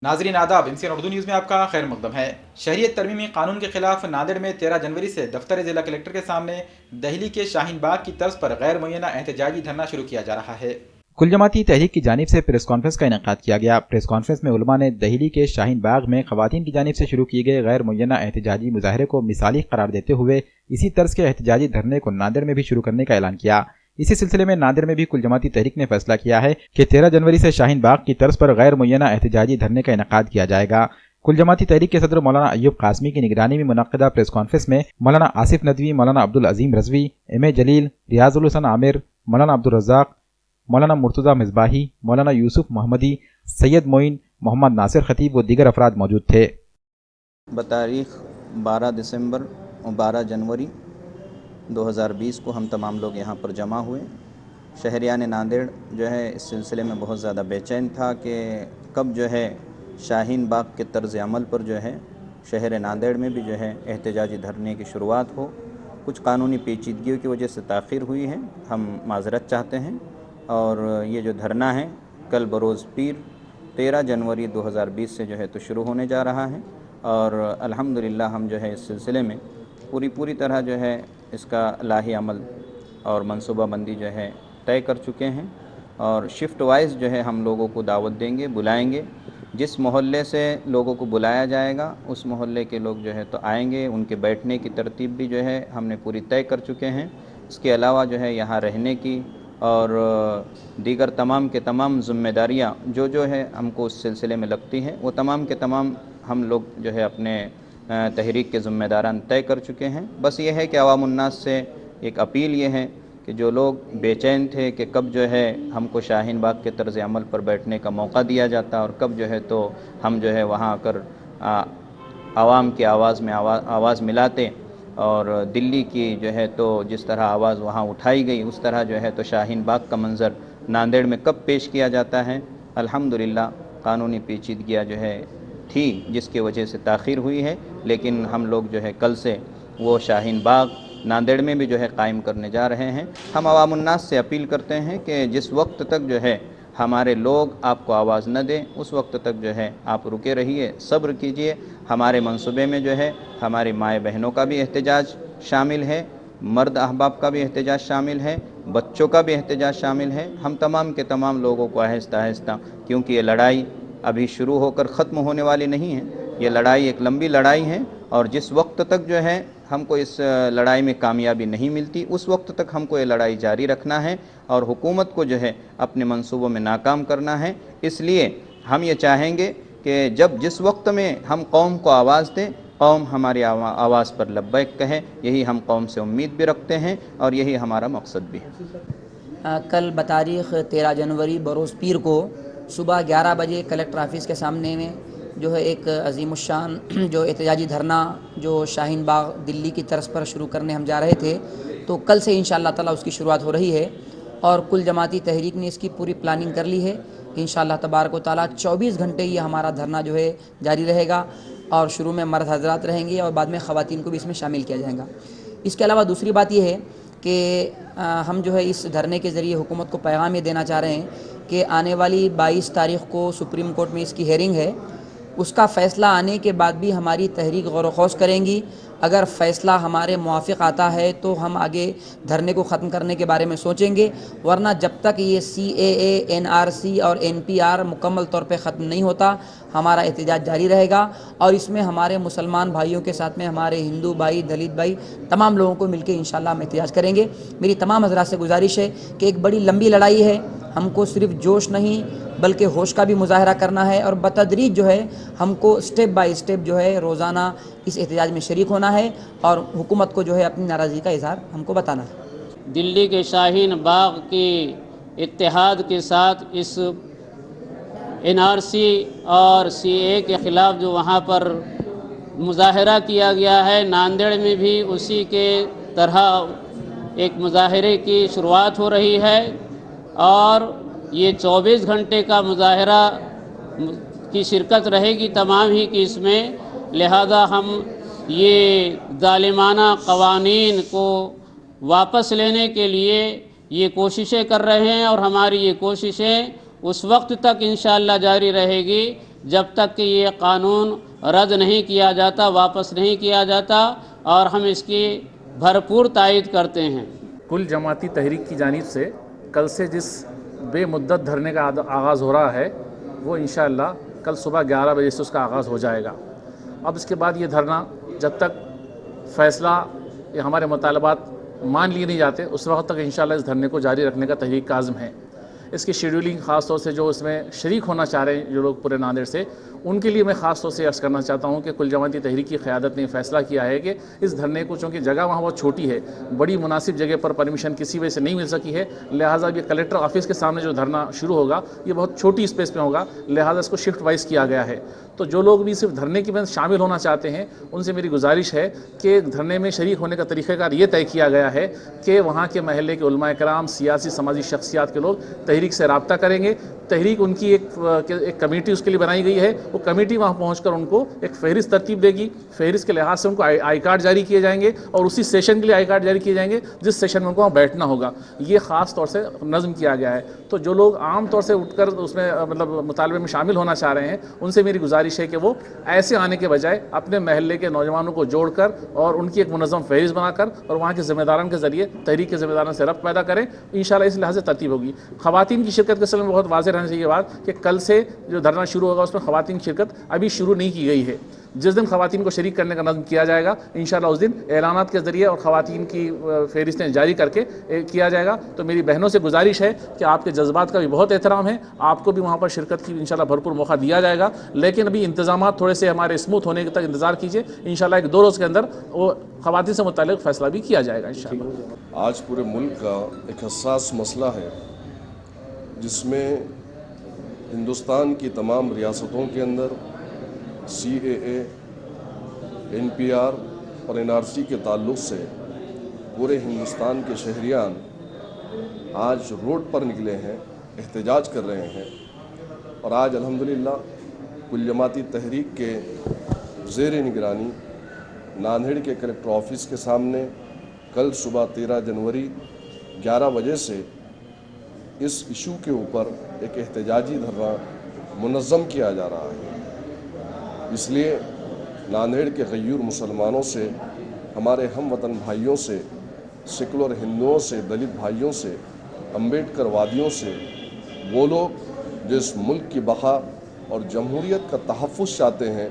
नाजरीन आदाब, MCN Urdu news में आपका खैर मकदम है। शहरियत तरमीमी कानून के खिलाफ नांदेड़ में 13 जनवरी से दफ्तर जिला कलेक्टर के सामने दहली के शाहीन बाग की तर्ज पर गैर मुय्यना एहतजाजी धरना शुरू किया जा रहा है। कुल जमाती तहरीक की जानिब से प्रेस कॉन्फ्रेंस का इनेकाद किया गया। प्रेस कॉन्फ्रेंस में उलमा ने दहली के शाहीन बाग में खवातीन की जानिब से शुरू किए गए गैर मुय्यना एहतजाजी मुजाहरे को मिसाली करार देते हुए इसी तर्ज के एहतजाजी धरने को नांदेड़ में भी शुरू करने का ऐलान किया। इसी सिलसिले में नांदेड़ में भी कुल जमाती तहरीक ने फैसला किया है कि 13 जनवरी से शाहीन बाग की तर्ज पर गैर मुय्यना एहतजाजी धरने का इनेकाद किया जाएगा। कुल जमाती तहरीक के सदर मौलाना अय्यूब कासमी की निगरानी में मुनक्किदा प्रेस कॉन्फ्रेंस में मौलाना आसिफ नदवी, मौलाना अब्दुल अजीम रजवी, M.A. जलील, रियाजुल हसन आमिर, मौलाना अब्दुल रज़ाक, मौलाना मुर्तज़ा मिसबाही, मौलाना यूसुफ मोहम्मदी, सैयद मोइन, मोहम्मद नासिर खतीब व दीगर अफराद मौजूद थे। बतारीख 12 दिसंबर और 12 जनवरी 2020 को हम तमाम लोग यहाँ पर जमा हुए। शहरियान नांदेड़ जो है इस सिलसिले में बहुत ज़्यादा बेचैन था कि कब जो है शाहीन बाग के तर्ज़ अमल पर जो है शहर नांदेड़ में भी जो है एहतजाजी धरने की शुरुआत हो। कुछ कानूनी पेचीदगियों की वजह से ताख़ीर हुई है, हम माज़रत चाहते हैं। और ये जो धरना है कल बरोज़ पीर 13 जनवरी 2020 से जो है तो शुरू होने जा रहा है। और अल्हम्दुलिल्लाह हम जो है इस सिलसिले में पूरी तरह जो है इसका लाही अमल और मनसूबाबंदी जो है तय कर चुके हैं। और शिफ्ट वाइज जो है हम लोगों को दावत देंगे, बुलाएंगे। जिस मोहल्ले से लोगों को बुलाया जाएगा उस मोहल्ले के लोग जो है तो आएंगे। उनके बैठने की तरतीब भी जो है हमने पूरी तय कर चुके हैं। इसके अलावा जो है यहाँ रहने की और दीगर तमाम के तमाम ज़िम्मेदारियाँ जो है हमको उस सिलसिले में लगती हैं वो तमाम के तमाम हम लोग जो है अपने तहरीक के ज़िम्मेदारान तय कर चुके हैं। बस ये है कि अवामुन्नास से एक अपील ये है कि जो लोग बेचैन थे कि कब जो है हमको शाहीन बाग के तर्ज़ अमल पर बैठने का मौका दिया जाता और कब जो है तो हम जो है वहाँ आकर आवाम की आवाज़ में आवाज़ मिलाते और दिल्ली की जो है तो जिस तरह आवाज़ वहाँ उठाई गई उस तरह जो है तो शाहीन बाग का मंज़र नांदेड़ में कब पेश किया जाता है। अल्हम्दुलिल्लाह कानूनी पेचीदगियाँ जो है थी जिसकी वजह से ताख़ीर हुई है, लेकिन हम लोग जो है कल से वो शाहीन बाग नांदेड़ में भी जो है कायम करने जा रहे हैं। हम अवामुन्नास से अपील करते हैं कि जिस वक्त तक जो है हमारे लोग आपको आवाज़ न दें उस वक्त तक जो है आप रुके रहिए, सब्र कीजिए। हमारे मंसूबे में जो है हमारी माए बहनों का भी एहतजाज शामिल है, मर्द अहबाब का भी एहतजाज शामिल है, बच्चों का भी एहतजाज शामिल है। हम तमाम के तमाम लोगों को आहिस्ता आहिस्ता, क्योंकि ये लड़ाई अभी शुरू होकर ख़त्म होने वाली नहीं है, ये लड़ाई एक लंबी लड़ाई है। और जिस वक्त तक जो है हमको इस लड़ाई में कामयाबी नहीं मिलती उस वक्त तक हमको ये लड़ाई जारी रखना है और हुकूमत को जो है अपने मंसूबों में नाकाम करना है। इसलिए हम ये चाहेंगे कि जिस वक्त में हम कौम को आवाज़ दें, कौम हमारी आवाज़ पर लब्बैक कहे। यही हम कौम से उम्मीद भी रखते हैं और यही हमारा मकसद भी है। कल बतारीख़ 13 जनवरी बरोज़ पीर को सुबह 11 बजे कलेक्टर ऑफिस के सामने में जो है एक अज़ीमुश्शान जो एहतजाजी धरना जो शाहीन बाग दिल्ली की तर्ज पर शुरू करने हम जा रहे थे, तो कल से इंशाअल्लाह ताला उसकी शुरुआत हो रही है। और कुल जमाती तहरीक ने इसकी पूरी प्लानिंग कर ली है। इंशाअल्लाह तबारक व तआला 24 घंटे ये हमारा धरना जो है जारी रहेगा और शुरू में मर्द हजरात रहेंगे और बाद में ख़वातीन को भी इसमें शामिल किया जाएगा। इसके अलावा दूसरी बात यह है कि हम जो है इस धरने के ज़रिए हुकूमत को पैगाम ये देना चाह रहे हैं कि आने वाली 22 तारीख़ को सुप्रीम कोर्ट में इसकी हेयरिंग है। उसका फ़ैसला आने के बाद भी हमारी तहरीक गौर व खौस करेंगी। अगर फ़ैसला हमारे मुआफ़िक़ आता है तो हम आगे धरने को ख़त्म करने के बारे में सोचेंगे, वरना जब तक ये CAA, NRC और NPR मुकम्मल तौर पे ख़त्म नहीं होता हमारा एहतजाज जारी रहेगा। और इसमें हमारे मुसलमान भाइयों के साथ में हमारे हिंदू भाई, दलित भाई, तमाम लोगों को मिलकर इंशाअल्लाह हम एहतजाज करेंगे। मेरी तमाम हज़रात से गुजारिश है कि एक बड़ी लंबी लड़ाई है, हमको सिर्फ जोश नहीं बल्कि होश का भी मुजाहरा करना है और बतदरीज जो है हमको स्टेप बाय स्टेप जो है रोज़ाना इस एहतजाज में शरीक होना है और हुकूमत को जो है अपनी नाराज़गी का इज़हार हमको बताना है। दिल्ली के शाहीन बाग के इत्तेहाद के साथ इस NRC और CAA के ख़िलाफ़ जो वहाँ पर मुजाहरा किया गया है, नांदेड़ में भी उसी के तरह एक मुजाहरे की शुरुआत हो रही है। और ये 24 घंटे का मुजाहरा की शिरकत रहेगी तमाम ही की इसमें, लिहाजा हम ये ज़ालिमाना क़वानीन को वापस लेने के लिए ये कोशिशें कर रहे हैं और हमारी ये कोशिशें उस वक्त तक इंशाअल्लाह जारी रहेगी جب تک کہ یہ قانون رد نہیں کیا جاتا، واپس نہیں کیا جاتا، اور ہم اس کی بھرپور تائید کرتے ہیں۔ کل جماعتی تحریک کی جانب سے کل سے جس بے مدت دھرنے کا آغاز ہو رہا ہے وہ انشاءاللہ کل صبح 11 بجے سے اس کا آغاز ہو جائے گا۔ اب اس کے بعد یہ دھرنا جب تک فیصلہ یا ہمارے مطالبات مان لیے نہیں جاتے اس وقت تک انشاءاللہ اس دھرنے کو جاری رکھنے کا تحریک کا عزم ہے۔ اس کی شیڈولنگ خاص طور سے جو اس میں شریک ہونا چاہ رہے ہیں جو لوگ پورے ناندیڑ سے، ان کے لیے میں خاص طور سے عرض کرنا چاہتا ہوں کہ کل جماعتی تحریک کی قیادت نے فیصلہ کیا ہے کہ اس دھرنے کو، چونکہ جگہ وہاں بہت چھوٹی ہے، بڑی مناسب جگہ پر پرمیشن کسی وجہ سے نہیں مل سکی ہے، لہٰذا یہ کلیکٹر آفس کے سامنے جو دھرنا شروع ہوگا یہ بہت چھوٹی اسپیس میں ہوگا، لہٰذا اس کو شفٹ وائز کیا گیا ہے۔ تو جو لوگ بھی صرف دھرنے کی میں شامل ہونا چاہتے ہیں ان سے میری گزارش ہے کہ دھرنے میں شریک ہونے کا طریقہ کار یہ طے کیا گیا ہے کہ وہاں کے محلے کے علماء کرام، سیاسی سماجی شخصیات کے لوگ تحریک سے رابطہ کریں گے۔ تحریک ان کی ایک کمیٹی اس کے لیے بنائی گئی ہے، وہ کمیٹی وہاں پہنچ کر ان کو ایک فہرست ترتیب دے گی، فہرست کے لحاظ سے ان کو آئی کارڈ جاری کیے جائیں گے اور اسی سیشن کے لیے آئی کارڈ جاری کیے جائیں گے جس سیشن میں ان کو وہاں بیٹھنا ہوگا۔ یہ خاص طور سے نظم کیا گیا ہے۔ تو جو لوگ عام طور سے اٹھ کر اس میں مطالبے میں شامل ہونا چاہ رہے ہیں ان سے میری گزارش ہے کہ وہ ایسے آنے کے بجائے اپنے محلے کے نوجوانوں کو جوڑ کر اور ان کی ایک منظم فہرست بنا کر اور وہاں کے ذمہ داران کے ذریعے تحریک کے ذمہ داران سے ربط پیدا کریں، انشاءاللہ اس لحاظ سے ترتیب ہوگی۔ خواتین کی شرکت کے سلسلے میں بہت واضح رہنا چاہیے بات کہ کل سے جو دھرنا شروع ہوگا اس میں خواتین کی شرکت ابھی شروع نہیں کی گئی ہے۔ جس دن خواتین کو شریک کرنے کا نظم کیا جائے گا انشاءاللہ اس دن اعلانات کے ذریعے اور خواتین کی فہرستیں جاری کر کے کیا جائے گا۔ تو میری بہنوں سے گزارش ہے کہ آپ کے جذبات کا بھی بہت احترام ہے، آپ کو بھی وہاں پر شرکت کی انشاءاللہ بھرپور موقع دیا جائے گا، لیکن ابھی انتظامات تھوڑے سے ہمارے اسموتھ ہونے تک انتظار کیجیے، انشاءاللہ 1-2 روز کے اندر وہ خواتین سے متعلق فیصلہ بھی کیا جائے گا انشاءاللہ۔ آج پورے ملک کا ایک حساس مسئلہ ہے جس میں ہندوستان کی تمام ریاستوں کے اندر CAA، NPR اور NRC کے تعلق سے پورے ہندوستان کے شہریان آج روڈ پر نکلے ہیں، احتجاج کر رہے ہیں، اور آج الحمدللہ کل جماعتی تحریک کے زیر نگرانی ناندیڑ کے کلیکٹر آفس کے سامنے کل صبح 13 جنوری 11 بجے سے اس ایشو کے اوپر ایک احتجاجی دھرنا منظم کیا جا رہا ہے۔ اس لیے ناندیڑ کے غیور مسلمانوں سے، ہمارے ہم وطن بھائیوں سے، سیکولر ہندوؤں سے، دلت بھائیوں سے، امبیڈکر وادیوں سے، وہ لوگ جو اس ملک کی بقا اور جمہوریت کا تحفظ چاہتے ہیں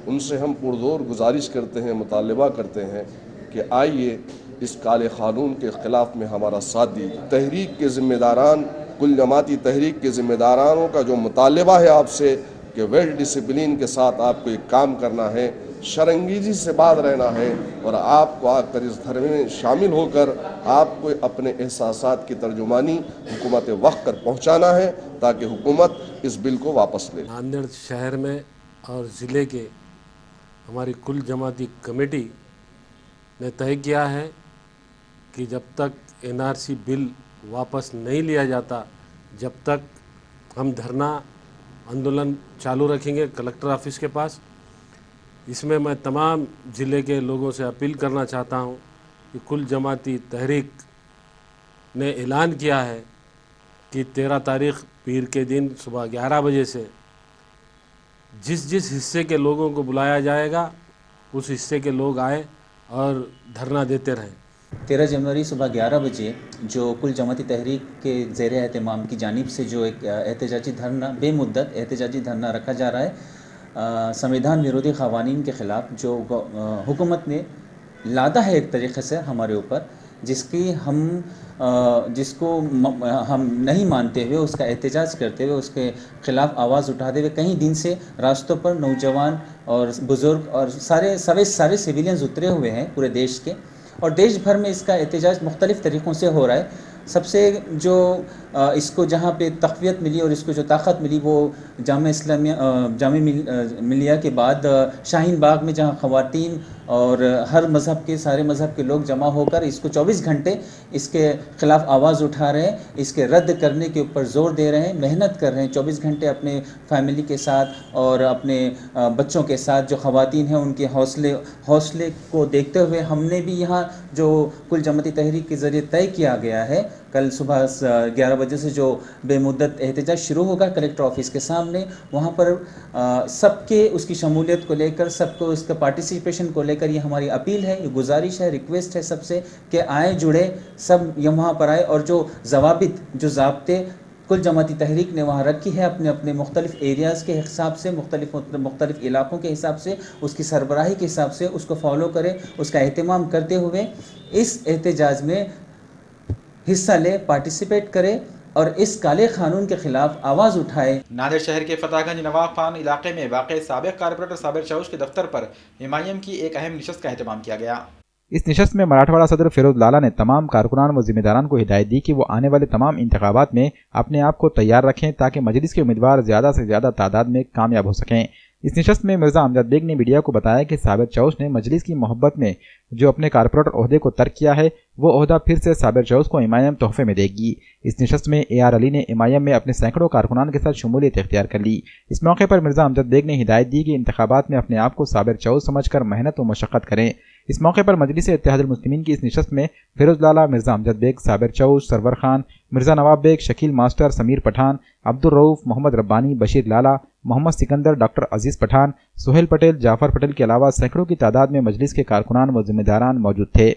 ان سے ہم پرزور گزارش کرتے ہیں، مطالبہ کرتے ہیں کہ آئیے اس کالے قانون کے خلاف میں ہمارا ساتھ دیجیے۔ تحریک کے ذمہ داران، کل جماعتی تحریک کے ذمہ دارانوں کا جو مطالبہ ہے آپ سے کہ ویل ڈسپلین کے ساتھ آپ کو ایک کام کرنا ہے، شرنگیزی سے بات رہنا ہے، اور آپ کو آ کر اس دھرنے میں شامل ہو کر آپ کو اپنے احساسات کی ترجمانی حکومت وقت پر پہنچانا ہے تاکہ حکومت اس بل کو واپس لے۔ ناندیڑ شہر میں اور ضلع کے ہماری کل جماعتی کمیٹی نے طے کیا ہے کہ جب تک NRC بل واپس نہیں لیا جاتا جب تک ہم دھرنا آندولن چالو رکھیں گے کلکٹر آفس کے پاس۔ اس میں میں تمام ضلع کے لوگوں سے اپیل کرنا چاہتا ہوں کہ کل جماعتی تحریک نے اعلان کیا ہے کہ 13 تاریخ پیر کے دن صبح 11 بجے سے جس حصے کے لوگوں کو بلایا جائے گا اس حصے کے لوگ آئے اور دھرنا دیتے رہیں۔ 13 جنوری صبح 11 بجے جو کل جماعتی تحریک کے زیر اہتمام کی جانب سے جو ایک احتجاجی دھرنا، بے مدت احتجاجی دھرنا رکھا جا رہا ہے سمویدھان ویرودھی قوانین کے خلاف جو حکومت نے لادا ہے ایک طریقے سے ہمارے اوپر، جس کو ہم نہیں مانتے ہوئے، اس کا احتجاج کرتے ہوئے، اس کے خلاف آواز اٹھاتے ہوئے کئی دن سے راستوں پر نوجوان اور بزرگ اور سارے سویلینز اترے ہوئے ہیں پورے دیش کے، اور دیش بھر میں اس کا احتجاج مختلف طریقوں سے ہو رہا ہے۔ سب سے جو اس کو جہاں پہ تقویت ملی اور اس کو جو طاقت ملی وہ جامعہ ملیہ کے بعد شاہین باغ میں، جہاں خواتین اور ہر مذہب کے، سارے مذہب کے لوگ جمع ہو کر اس کو 24 گھنٹے اس کے خلاف آواز اٹھا رہے ہیں، اس کے رد کرنے کے اوپر زور دے رہے ہیں، محنت کر رہے ہیں 24 گھنٹے اپنے فیملی کے ساتھ اور اپنے بچوں کے ساتھ۔ جو خواتین ہیں ان کے حوصلے کو دیکھتے ہوئے ہم نے بھی یہاں جو کل جماعتی تحریک کے ذریعے طے کیا گیا ہے کل صبح 11 بجے سے جو بے مدت احتجاج شروع ہوگا کلیکٹر آفس کے سامنے، وہاں پر سب کے اس کی شمولیت کو لے کر، سب کو اس کا پارٹیسپیشن کو لے کر یہ ہماری اپیل ہے، یہ گزارش ہے، ریکویسٹ ہے سب سے کہ آئیں، جڑے سب وہاں پر آئے، اور جو ضوابط، جو ضابطے کل جماعتی تحریک نے وہاں رکھی ہے اپنے اپنے مختلف ایریاز کے حساب سے، مختلف علاقوں کے حساب سے، اس کی سربراہی کے حساب سے اس کو فالو کرے، اس کا اہتمام کرتے ہوئے اس احتجاج میں حصہ لے، پارٹیسپیٹ کرے اور اس کالے قانون کے خلاف آواز اٹھائے۔ نادر شہر کے فتح گنج نواب خان علاقے میں واقع سابق کارپوریٹر صابر چاوش کے دفتر پر MIM کی ایک اہم نشست کا اہتمام کیا گیا۔ اس نشست میں مراٹھواڑہ صدر فیروز لالا نے تمام کارکنان و ذمہ داران کو ہدایت دی کہ وہ آنے والے تمام انتخابات میں اپنے آپ کو تیار رکھیں تاکہ مجلس کے امیدوار زیادہ سے زیادہ تعداد میں کامیاب ہو سکیں۔ اس نشست میں مرزا امجد بیگ نے میڈیا کو بتایا کہ صابر چاوش نے مجلس کی محبت میں جو اپنے کارپوریٹر عہدے کو ترک کیا ہے، وہ عہدہ پھر سے صابر چاوش کو MIM تحفے میں دے گی۔ اس نشست میں AR علی نے MIM میں اپنے سینکڑوں کارکنان کے ساتھ شمولیت اختیار کر لی۔ اس موقع پر مرزا امجد بیگ نے ہدایت دی کہ انتخابات میں اپنے آپ کو صابر چاوش سمجھ کر محنت و مشقت کریں۔ اس موقع پر مجلس اتحاد المسلمین کی اس نشست میں فیروز لالا، مرزا امجد بیگ، صابر چاوش، سرور خان، مرزا نواب بیگ، شکیل ماسٹر، سمیر پٹھان، عبدالرؤف، محمد ربانی، بشیر لالا، محمد سکندر، ڈاکٹر عزیز پٹھان، سہیل پٹیل، جعفر پٹیل کے علاوہ سینکڑوں کی تعداد میں مجلس کے کارکنان و ذمہ داران موجود تھے۔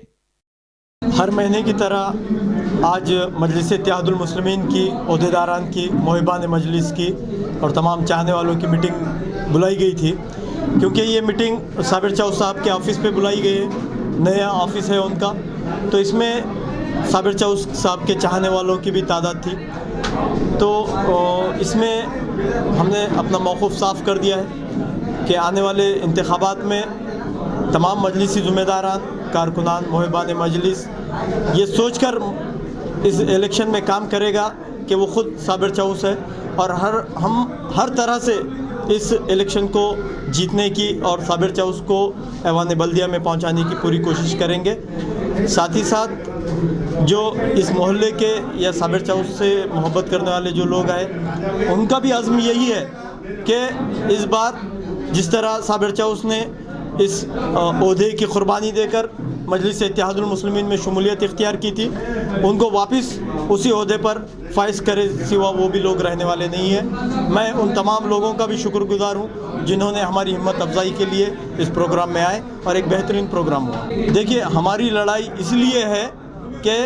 ہر مہینے کی طرح آج مجلس اتحاد المسلمین کی عہدیداران کی، محبان مجلس کی اور تمام چاہنے والوں کی میٹنگ بلائی گئی تھی، کیونکہ یہ میٹنگ صابر چاوش صاحب کے آفس پہ بلائی گئی ہے، نیا آفس ہے ان کا، تو اس میں صابر چاوش صاحب کے چاہنے والوں کی بھی تعداد تھی۔ تو اس میں ہم نے اپنا موقف صاف کر دیا ہے کہ آنے والے انتخابات میں تمام مجلسی ذمہ داران، کارکنان، محبان مجلس یہ سوچ کر اس الیکشن میں کام کرے گا کہ وہ خود صابر چاوش ہے، اور ہم ہر طرح سے اس الیکشن کو جیتنے کی اور صابر چاوش کو ایوان بلدیہ میں پہنچانے کی پوری کوشش کریں گے۔ ساتھ ہی ساتھ جو اس محلے کے یا صابر چاوش سے محبت کرنے والے جو لوگ ہیں، ان کا بھی عزم یہی ہے کہ اس بار جس طرح صابر چاوش نے اس عہدے کی قربانی دے کر مجلس اتحاد المسلمین میں شمولیت اختیار کی تھی، ان کو واپس اسی عہدے پر فائز کرے، سوا وہ بھی لوگ رہنے والے نہیں ہیں۔ میں ان تمام لوگوں کا بھی شکر گزار ہوں جنہوں نے ہماری ہمت افزائی کے لیے اس پروگرام میں آئے اور ایک بہترین پروگرام ہوا۔ دیکھیے، ہماری لڑائی اس لیے ہے کہ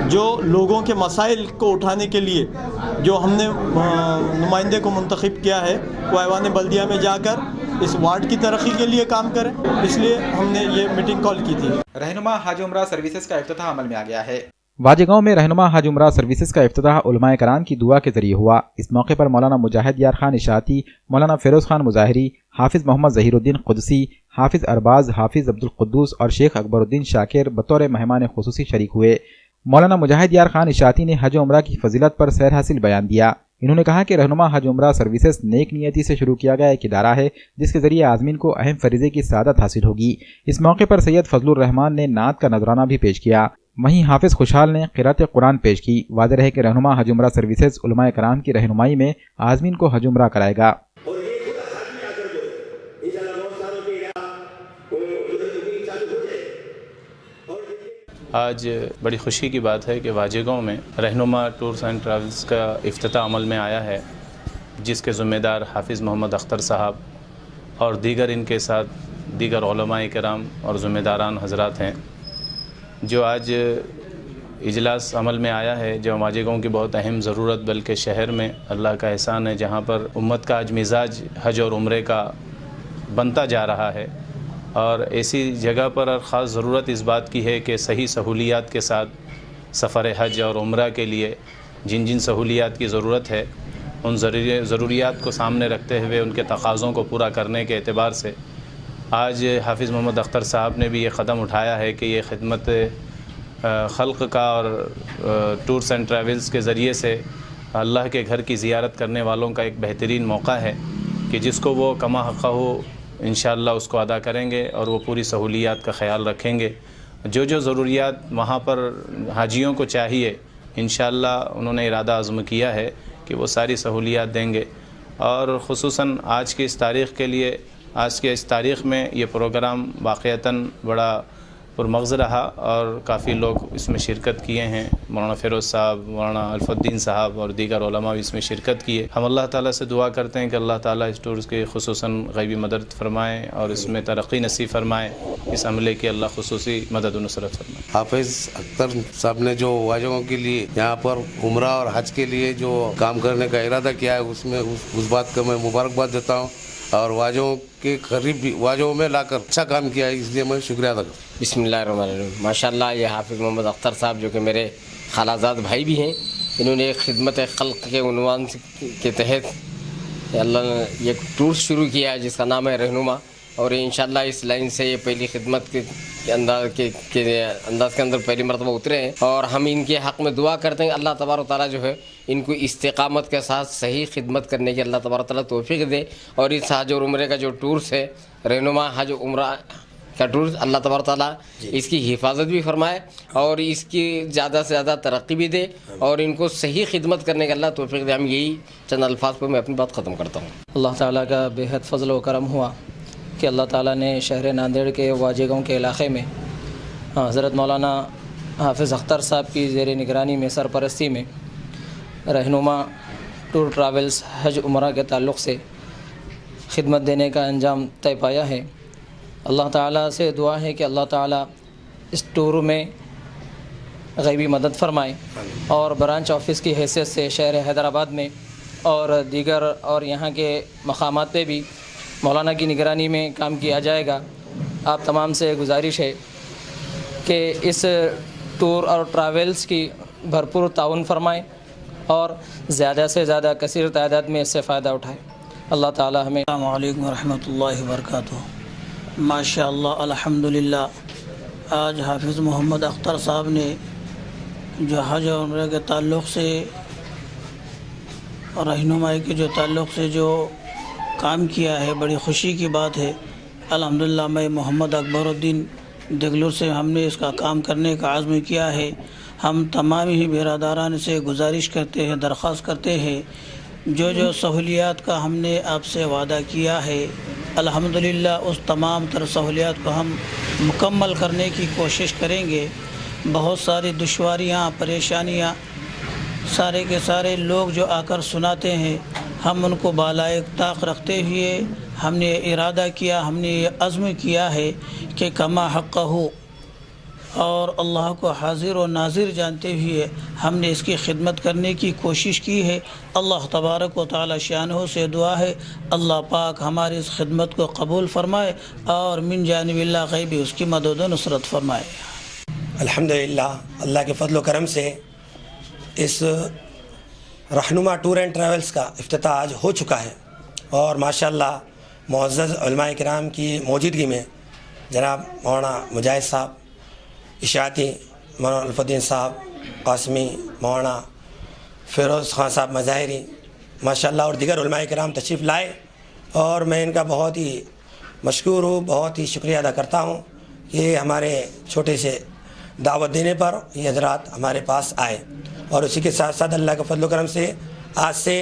جو لوگوں کے مسائل کو اٹھانے کے لیے جو ہم نے نمائندے کو منتخب کیا ہے، وہ ایوان بلدیہ میں جا کر اس وارڈ کی ترقی کے لیے کام کریں، اس لیے ہم نے یہ میٹنگ کال کی تھی۔ رہنما حج عمرہ سروسز کا افتتاح عمل میں آ گیا ہے۔ واجہ گاؤں میں رہنما حج عمرہ سروسز کا افتتاح علماء کرام کی دعا کے ذریعے ہوا۔ اس موقع پر مولانا مجاہد یار خان اشاعتی، مولانا فیروز خان مظاہری، حافظ محمد ظہیر الدین قدسی، حافظ ارباز، حافظ عبدالقدوس اور شیخ اکبر الدین شاکر بطور مہمان خصوصی شریک ہوئے۔ مولانا مجاہد یار خان اشاعتی نے حج عمرہ کی فضیلت پر سیر حاصل بیان دیا۔ انہوں نے کہا کہ رہنما حج عمرہ سروسز نیک نیتی سے شروع کیا گیا ایک ادارہ ہے جس کے ذریعے عازمین کو اہم فریضے کی سعادت حاصل ہوگی۔ اس موقع پر سید فضل الرحمان نے نعت کا نذرانہ بھی پیش کیا۔ وہیں حافظ خوشحال نے قرأت قرآن پیش کی۔ واضح رہے کہ رہنما حج عمرہ سروسز علماء کرام کی رہنمائی میں عازمین کو حج عمرہ کرائے گا۔ آج بڑی خوشی کی بات ہے کہ واجہ گاؤں میں رہنما ٹورز اینڈ ٹریولز کا افتتاح عمل میں آیا ہے، جس کے ذمہ دار حافظ محمد اختر صاحب اور دیگر ان کے ساتھ دیگر علماء کرام اور ذمہ داران حضرات ہیں۔ جو آج اجلاس عمل میں آیا ہے، جو واجہ گاؤں کی بہت اہم ضرورت، بلکہ شہر میں اللہ کا احسان ہے جہاں پر امت کا آج مزاج حج اور عمرے کا بنتا جا رہا ہے، اور ایسی جگہ پر خاص ضرورت اس بات کی ہے کہ صحیح سہولیات کے ساتھ سفر حج اور عمرہ کے لیے جن جن سہولیات کی ضرورت ہے، ان ضروریات کو سامنے رکھتے ہوئے ان کے تقاضوں کو پورا کرنے کے اعتبار سے آج حافظ محمد اختر صاحب نے بھی یہ قدم اٹھایا ہے کہ یہ خدمت خلق کا اور ٹورز اینڈ ٹریولز کے ذریعے سے اللہ کے گھر کی زیارت کرنے والوں کا ایک بہترین موقع ہے کہ جس کو وہ کما حقہ ہو انشاءاللہ اس کو ادا کریں گے اور وہ پوری سہولیات کا خیال رکھیں گے۔ جو ضروریات وہاں پر حاجیوں کو چاہیے انشاءاللہ انہوں نے ارادہ عزم کیا ہے کہ وہ ساری سہولیات دیں گے، اور خصوصاً آج کی اس تاریخ کے لیے، آج کے اس تاریخ میں یہ پروگرام واقعتاً بڑا पुरमग़ज़ रहा और काफ़ी लोग इसमें शिरकत किए हैं। मौलाना फ़िरोज़ साहब, मौलाना अल्फ़ुद्दीन साहब और दीगर उलमा भी इसमें शिरकत किए। हम अल्लाह ताला से दुआ करते हैं कि अल्लाह ताला इस टूर्स के खुसूसन ग़ैबी मदद फरमाएँ और इसमें तरक्की नसीब फरमाएँ। इस अमले की अल्लाह खुसूसी मदद व नुसरत फरमाएँ। हाफिज़ अख्तर साहब ने जो वाजिबों के लिए यहाँ पर उम्रा और हज के लिए जो काम करने का इरादा किया है, उसमें उस बात का मैं मुबारकबाद देता हूँ और वाजिबों के करीब भी वाजिबों में लाकर अच्छा काम किया है, इसलिए मैं शुक्रिया अदा करता हूँ। बिस्मिल्लाहिर्रहमानिर्रहीम। माशाअल्लाह, ये हाफिज़ मोहम्मद अख्तर साहब जो कि मेरे खालाजाद भाई भी हैं, इन्होंने एक खिदमत खल्क़ के उन्वान के तहत अल्लाह ने ये टूर शुरू किया है जिसका नाम है रहनुमा, और इंशाअल्लाह इस लाइन से ये पहली खिदमत के अंदाज़ के अंदर पहली मरतबा उतरे हैं। और हम इनके हक़ में दुआ करते हैं अल्लाह तबारक ताला जो है इनको इस्तिक़ामत के साथ सही खिदमत करने की अल्लाह तबारक ताला तौफ़ीक़ दे। और इस हज और उम्रे का जो टूर्स है, रहनुमा हज उम्रा का टूर्स, अल्लाह तबारक ताला इसकी हिफाजत भी फरमाए और इसकी ज़्यादा से ज़्यादा तरक्की भी दे और इनको सही खिदमत करने का अल्लाह तौफ़ीक़ दे। हम यही चंद अल्फाज पर मैं अपनी बात ख़त्म करता हूँ। अल्लाह ताला का बेहद फ़ज़ल व करम हुआ कि अल्लाह ताला ने शहर नांदेड़ के वाजेगांव के इलाक़े में हज़रत मौलाना हाफिज़ अख्तर साहब की ज़ेर निगरानी में सरपरस्ती में रहनुमा टूर ट्रैवल्स हज उम्रा के ताल्लुक़ से खिदमत देने का अंजाम तय पाया है। अल्लाह ताला से दुआ है कि अल्लाह ताला इस टूर में ग़ैबी मदद फरमाए और ब्रांच ऑफिस की हैसियत से शहर हैदराबाद में और दीगर और यहाँ के मकामात पे भी मौलाना की निगरानी में काम किया जाएगा। आप तमाम से गुजारिश है कि इस टूर और ट्रैवल्स की भरपूर ताउन फरमाएँ और ज़्यादा से ज़्यादा कसीर तादाद में इससे फ़ायदा उठाएँ। अल्लाह ताला हमें। अस्सलामु अलैकुम रहमतुल्लाहि व बरकातुहू। माशाअल्लाह, अल्हम्दुलिल्लाह, आज हाफिज़ मोहम्मद अख्तर साहब ने जो हज और उम्रे के ताल्लुक़ से और रहनुमाई के जो ताल्लुक़ से जो काम किया है, बड़ी खुशी की बात है। अल्हम्दुलिल्लाह, मैं मोहम्मद अकबरुद्दीन देगलूर से हमने इसका काम करने का आज़्म किया है। हम तमाम ही बिरादरान से गुजारिश करते हैं, दरख्वास्त करते हैं, जो सहूलियात का हमने आपसे वादा किया है, अल्हम्दुलिल्लाह उस तमाम तर सहूलियात को हम मुकम्मल करने की कोशिश करेंगे। बहुत सारी दुश्वारियाँ, परेशानियाँ सारे के सारे लोग जो आकर सुनाते हैं, हम उनको बालाए ताक़ रखते हुए हमने इरादा किया, हमने ये अज़्म किया है कि कमा हक़्क़हू, और अल्लाह को हाज़िर और नाज़िर जानते हुए हमने इसकी खिदमत करने की कोशिश की है। अल्लाह तबारक व तआला शानहू से दुआ है अल्लाह पाक हमारी इस खिदमत को कबूल फ़रमाए और मिन जानिबिल्लाह ग़ैबी उसकी मदद व नुसरत फ़रमाए। अल्हम्दुलिल्लाह, अल्लाह के फ़ज़ल व करम से इस रहनुमा टूर एंड ट्रैवल्स का इफ्तिताह आज हो चुका है और माशाअल्लाह मुअज़्ज़ज़ उलमाए किराम की मौजूदगी में जनाब मौलाना मुजाहिद साहब, इशाती मौलाना अल्फ़ुद्दीन साहब, कासमी, मौलाना फ़िरोज़ ख़ान साहब मज़ाहिरी माशाअल्लाह और दीगर उलमाए किराम तशरीफ़ लाए और मैं इनका बहुत ही मशकूर हूँ, बहुत ही शुक्रिया अदा करता हूँ कि हमारे छोटे से दावत देने पर ये हज़रात हमारे पास आए। और उसी के साथ साथ अल्लाह के फज़ल व करम से आज से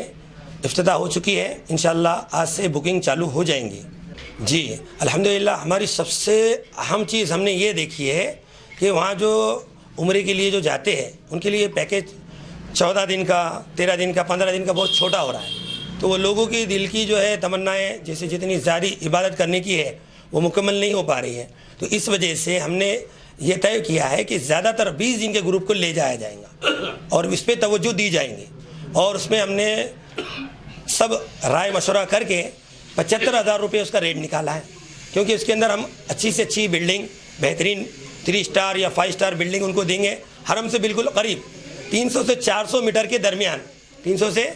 इफ्तिताह हो चुकी है। इंशाअल्लाह आज से बुकिंग चालू हो जाएंगी। जी अल्हम्दुलिल्लाह, हमारी सबसे अहम चीज़ हमने ये देखी है कि वहाँ जो उम्रे के लिए जो जाते हैं उनके लिए पैकेज 14 दिन का, 13 दिन का, 15 दिन का बहुत छोटा हो रहा है। तो वो लोगों की दिल की जो है तमन्नाएँ जैसे जितनी ज़्यादा इबादत करने की है वो मुकम्मल नहीं हो पा रही है। तो इस वजह से हमने ये तय किया है कि ज़्यादातर 20 दिन के ग्रुप को ले जाया जाएगा और इस पर तवज्जो दी जाएंगी। और उसमें हमने सब राय मशवरा करके 75,000 रुपये उसका रेट निकाला है, क्योंकि उसके अंदर हम अच्छी से अच्छी बिल्डिंग, बेहतरीन 3 स्टार या 5 स्टार बिल्डिंग उनको देंगे। हरम से बिल्कुल करीब 300 से 400 मीटर के दरमियान, 300 से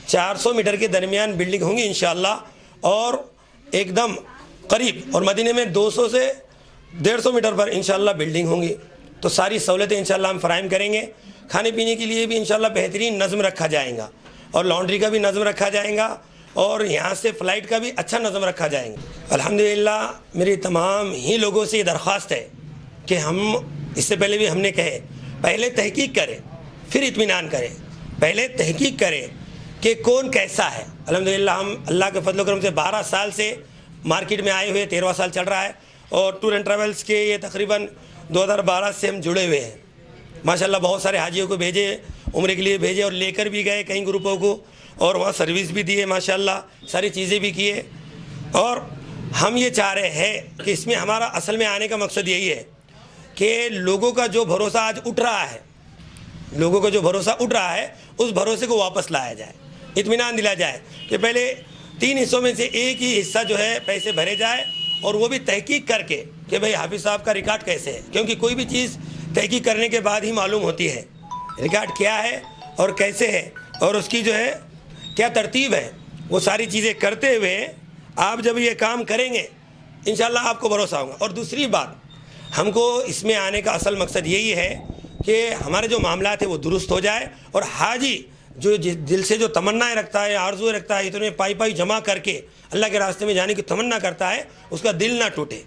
400 मीटर के दरमियान बिल्डिंग होंगी इंशाअल्लाह और एकदम करीब। और मदीने में 200 से 150 मीटर पर इंशाअल्लाह बिल्डिंग होंगी। तो सारी सहूलतें इंशाअल्लाह हम फ़राहम करेंगे। खाने पीने के लिए भी इंशाअल्लाह बेहतरीन नज़म रखा जाएगा और लॉन्ड्री का भी नज़म रखा जाएगा और यहाँ से फ़्लाइट का भी अच्छा नज़म रखा जाएगा। अल्हम्दुलिल्लाह, मेरी तमाम ही लोगों से ये दरख्वास्त है कि हम इससे पहले भी हमने कहे, पहले तहकीक करें फिर इत्मीनान करें। पहले तहकीक करें कि कौन कैसा है। अल्हम्दुलिल्लाह, हम अल्लाह के फज़ल व करम से 12 साल से मार्केट में आए हुए, 13वां साल चल रहा है और टूर एंड ट्रैवल्स के ये तकरीबन 2012 से हम जुड़े हुए हैं। माशाल्लाह बहुत सारे हाजियों को भेजे, उम्र के लिए भेजे और लेकर भी गए कई ग्रुपों को, और वहाँ सर्विस भी दिए माशाल्लाह, सारी चीज़ें भी किए। और हम ये चाह रहे हैं कि इसमें हमारा असल में आने का मकसद यही है कि लोगों का जो भरोसा आज उठ रहा है, लोगों का जो भरोसा उठ रहा है, उस भरोसे को वापस लाया जाए, इत्मीनान दिलाया जाए कि पहले 3 हिस्सों में से एक ही हिस्सा जो है पैसे भरे जाए, और वो भी तहकीक करके कि भाई हाफिज़ साहब का रिकॉर्ड कैसे है, क्योंकि कोई भी चीज़ तहकीक करने के बाद ही मालूम होती है रिकॉर्ड क्या है और कैसे है और उसकी जो है क्या तरतीब है। वो सारी चीज़ें करते हुए आप जब ये काम करेंगे इंशाल्लाह आपको भरोसा होगा। और दूसरी बात, हमको इसमें आने का असल मकसद यही है कि हमारे जो मामलात है वो दुरुस्त हो जाए, और हाजी जो दिल से जो तमन्नाएं रखता है, आरज़ू रखता है, इतने पाई जमा करके अल्लाह के रास्ते में जाने की तमन्ना करता है, उसका दिल ना टूटे,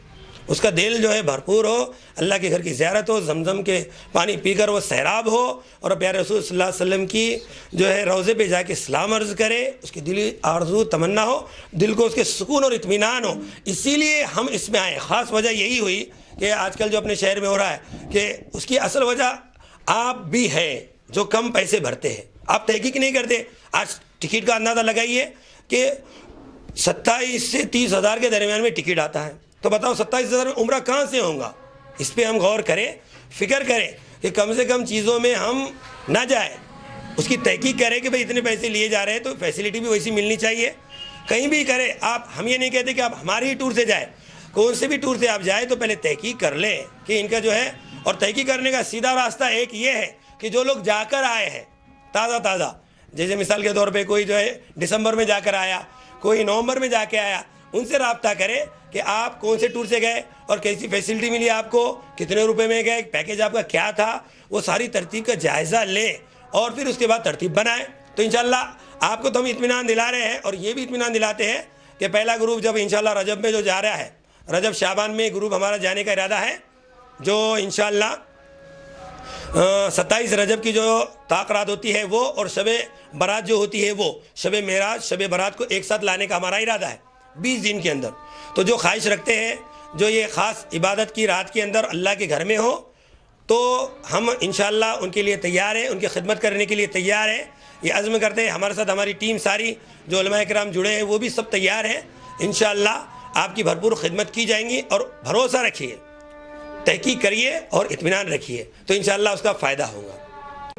उसका दिल जो है भरपूर हो, अल्लाह के घर की ज़ियारत हो, जमजम के पानी पीकर वो सैराब हो, और प्यारे रसूल सल्लल्लाहु अलैहि वसल्लम की जो है रोज़े पे जाके सलाम अर्ज़ करे, उसकी दिली आरज़ू तमन्ना हो, दिल को उसके सुकून और इत्मीनान हो। इसीलिए हम इसमें आए। ख़ास वजह यही हुई कि आजकल जो अपने शहर में हो रहा है कि उसकी असल वजह आप भी है जो कम पैसे भरते हैं, आप तहकीक नहीं करते। आज टिकट का अंदाज़ा लगाइए कि 27 से 30 हज़ार के दरमियान में टिकट आता है, तो बताओ 27 हज़ार में उम्रा कहाँ से होगा। इस पर हम गौर करें, फ़िक्र करें कि कम से कम चीज़ों में हम ना जाए, उसकी तहकीक करें कि भाई इतने पैसे लिए जा रहे हैं तो फैसिलिटी भी वैसी मिलनी चाहिए। कहीं भी करें आप, हम ये नहीं कहते कि आप हमारे ही टूर से जाए, कौन से भी टूर से आप जाए तो पहले तहकीक कर लें कि इनका जो है, और तहकीक करने का सीधा रास्ता एक ये है कि जो लोग जाकर आए हैं ताज़ा, जैसे मिसाल के तौर पे कोई जो है दिसंबर में जाकर आया, कोई नवंबर में जाके आया, उनसे रब्ता करें कि आप कौन से टूर से गए और कैसी फैसिलिटी मिली आपको, कितने रुपए में गए, पैकेज आपका क्या था, वो सारी तरतीब का जायज़ा लें और फिर उसके बाद तरतीब बनाएं। तो इंशाल्लाह आपको तो हम इत्मीनान दिला रहे हैं, और ये भी इत्मीनान दिलाते हैं कि पहला ग्रुप जब इंशाल्लाह रजब में जो जा रहा है, रजब शाबान में ग्रुप हमारा जाने का इरादा है, जो इंशाल्लाह 27 रजब की जो ताक़रात होती है वो, और शब बारात जो होती है वो, शब मेराज शब बारात को एक साथ लाने का हमारा इरादा है 20 दिन के अंदर। तो जो ख्वाहिश रखते हैं जो ये ख़ास इबादत की रात के अंदर अल्लाह के घर में हो, तो हम इंशाल्लाह उनके लिए तैयार हैं, उनकी खिदमत करने के लिए तैयार हैं। ये अज़्म करते हैं, हमारे साथ हमारी टीम सारी जो उलमाए किराम जुड़े हैं वो भी सब तैयार हैं। इंशाल्लाह आपकी भरपूर खिदमत की जाएंगी, और भरोसा रखिए, तहकीक करिए और इत्मीनान रखिए, तो इंशाल्लाह उसका फ़ायदा होगा।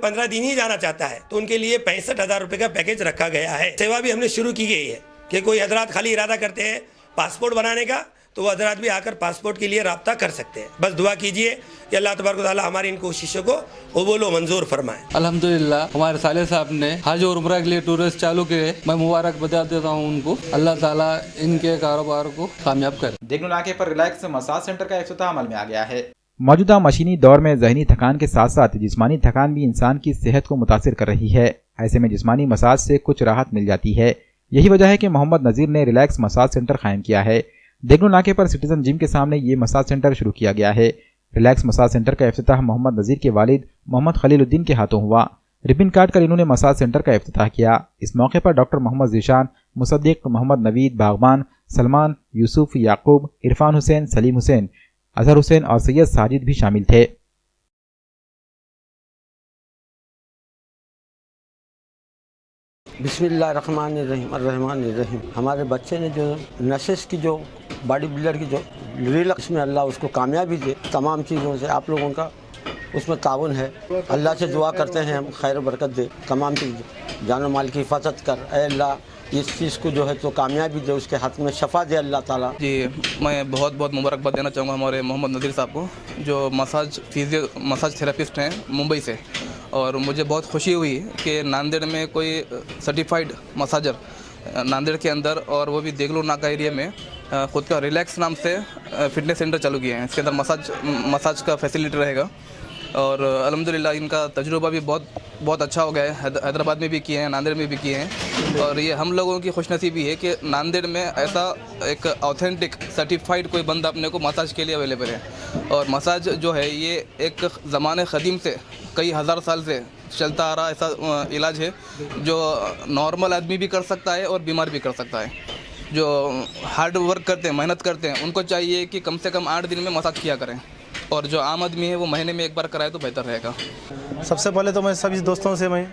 15 दिन ही जाना चाहता है तो उनके लिए 65,000 रुपये का पैकेज रखा गया है। सेवा भी हमने शुरू की गई है कि कोई हजरात खाली इरादा करते हैं पासपोर्ट बनाने का, तो वो हजरात भी आकर पासपोर्ट के लिए रब्ता कर सकते हैं। बस दुआ कीजिए कि अल्लाह तबारक व तआला हमारी इन कोशिशों को कबूल व मंजूर फरमाए। अल्हम्दुलिल्लाह हमारे साले साहब ने हज और उम्रा के लिए टूरिस्ट चालू किए, मैं मुबारक बता देता हूँ उनको, अल्लाह ताला इनके कारोबार को कामयाब करे। देगलू नाके पर रिलैक्स मसाज सेंटर का इफ्तिताह अमल में आ गया है। मौजूदा मशीनी दौर में जहनी थकान के साथ साथ जिस्मानी थकान भी इंसान की सेहत को मुतासिर कर रही है। ऐसे में जिस्मानी मसाज से कुछ राहत मिल जाती है। यही वजह है कि मोहम्मद नज़ीर ने रिलैक्स मसाज सेंटर कायम किया है। देगलू नाके पर सिटीजन जिम के सामने ये मसाज सेंटर शुरू किया गया है। रिलैक्स मसाज सेंटर का इफ्तिताह मोहम्मद नज़ीर के वालिद मोहम्मद खलीलुद्दीन के हाथों हुआ। रिबन काट कर इन्होंने मसाज सेंटर का इफ्तिताह किया। इस मौके पर डॉक्टर मोहम्मद ज़ीशान, मुसद्दिक, मोहम्मद नवीद, बागबान, सलमान, यूसुफ, याकूब, इरफान हुसैन, सलीम हुसैन, अजहर हुसैन और सैयद साजिद भी शामिल थे। बिस्मिल्लाहिर्रहमानिर्रहीम। हमारे बच्चे ने जो नशेस की जो बॉडी बिल्डर की जो रिलैक्स में अल्लाह उसको कामयाबी दे, तमाम चीज़ों से आप लोगों का उसमें ताउन है। अल्लाह से दुआ करते हैं हम खैर बरकत दे, तमाम चीज़ जान माल की हिफाजत कर, ऐ अल्लाह इस चीज़ को जो है तो कामयाबी दे, उसके हाथ में शफा दे अल्लाह ताला। जी मैं बहुत बहुत मुबारकबाद देना चाहूँगा हमारे मोहम्मद नज़ीर साहब को, जो मसाज थेरेपिस्ट हैं मुंबई से, और मुझे बहुत खुशी हुई कि नांदेड़ में कोई सर्टिफाइड मसाजर नांदेड़ के अंदर, और वो भी देगलू नाका एरिया में ख़ुद का रिलैक्स नाम से फ़िटनेस सेंटर चालू किए हैं। इसके अंदर मसाज का फैसिलिटी रहेगा, और अल्हम्दुलिल्लाह इनका तजुर्बा भी बहुत अच्छा हो गया है। हैदराबाद में भी किए हैं, नांदेड़ में भी किए हैं, और ये हम लोगों की खुशनसीबी है कि नांदेड़ में ऐसा एक ऑथेंटिक सर्टिफाइड कोई बंदा अपने को मसाज के लिए अवेलेबल है। और मसाज जो है ये एक ज़माने क़दीम से कई हज़ार साल से चलता आ रहा ऐसा इलाज है जो नॉर्मल आदमी भी कर सकता है और बीमार भी कर सकता है। जो हार्ड वर्क करते हैं, मेहनत करते हैं, उनको चाहिए कि कम से कम 8 दिन में मसाज किया करें, और जो आम आदमी है वो महीने में एक बार कराए तो बेहतर रहेगा। सबसे पहले तो मैं सभी दोस्तों से मैं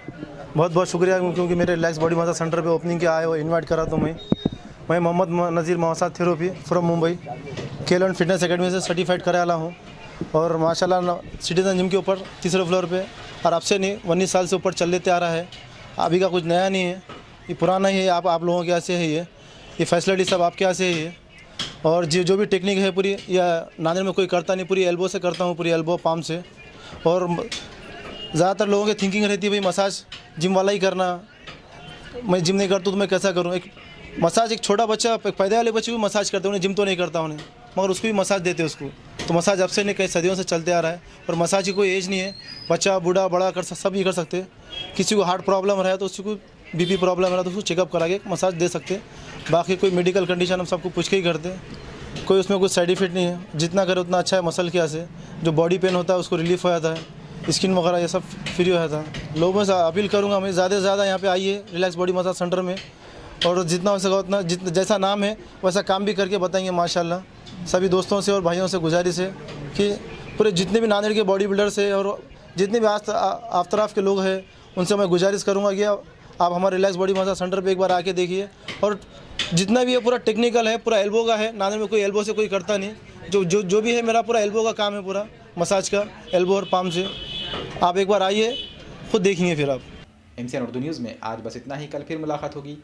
बहुत बहुत शुक्रिया, क्योंकि मेरे रिलैक्स बॉडी मसाज सेंटर पे ओपनिंग के आए वो इनवाइट करा। तो मैं Mohammad Nazir massage therapy from Mumbai केलन फिटनेस एकेडमी से सर्टिफाइड कराया वाला हूँ। और माशाल्लाह सिटीजन जिम के ऊपर तीसरे फ्लोर पे, और अब से नहीं 19 साल से ऊपर चल लेते आ रहा है। अभी का कुछ नया नहीं है, ये पुराना ही है। आप लोगों के यहाँ से है ये फैसिलिटी सब आपके यहाँ से ही है। और जो भी टेक्निक है पूरी, या नांदेड़ में कोई करता नहीं, पूरी एल्बो से करता हूँ, पूरी एल्बो पाम से। और ज़्यादातर लोगों की थिंकिंग रहती है भाई मसाज जिम वाला ही करना, मैं जिम नहीं करता तो मैं कैसा करूँ। एक मसाज एक छोटा बच्चा, पैदा वाले बच्चे को मसाज करते, उन्हें जिम तो नहीं करता उन्हें, मगर उसको भी मसाज देते उसको। तो मसाज अब से नहीं, कई सदियों से चलते आ रहा है। और मसाज की कोई एज नहीं है, बच्चा बूढ़ा बड़ा सब ये कर सकते। किसी को हार्ट प्रॉब्लम रहा है तो उसी को बीपी प्रॉब्लम रहा तो उसको चेकअप करा के मसाज दे सकते। बाकी कोई मेडिकल कंडीशन हम सबको पूछ के ही करते, कोई उसमें कोई साइड इफेक्ट नहीं है। जितना करे उतना अच्छा है। मसल के यहाँ से जो बॉडी पेन होता है उसको रिलीफ हो जाता है, स्किन वगैरह ये सब फ्री हो जाता है। लोगों से अपील करूँगा मैं ज़्यादा से ज़्यादा यहाँ पे आइए रिलैक्स बॉडी मसाज सेंटर में, और जितना हो सका उतना जैसा नाम है वैसा काम भी करके बताएंगे माशाल्लाह। सभी दोस्तों से और भाइयों से गुजारिश है कि पूरे जितने भी नांदेड़ के बॉडी बिल्डर्स है और जितने भी आफतराफ के लोग हैं उनसे मैं गुजारिश करूँगा कि आप हमारे रिलैक्स बॉडी मसाज सेंटर पे एक बार आके देखिए। और जितना भी है पूरा टेक्निकल है, पूरा एल्बो का है। नांदेड़ में कोई एल्बो से कोई करता नहीं। जो भी है मेरा पूरा एल्बो का काम है, पूरा मसाज का एल्बो और पाम से। आप एक बार आइए, खुद देखेंगे फिर आप। MCN उर्दू न्यूज़ में आज बस इतना ही। कल फिर मुलाकात होगी।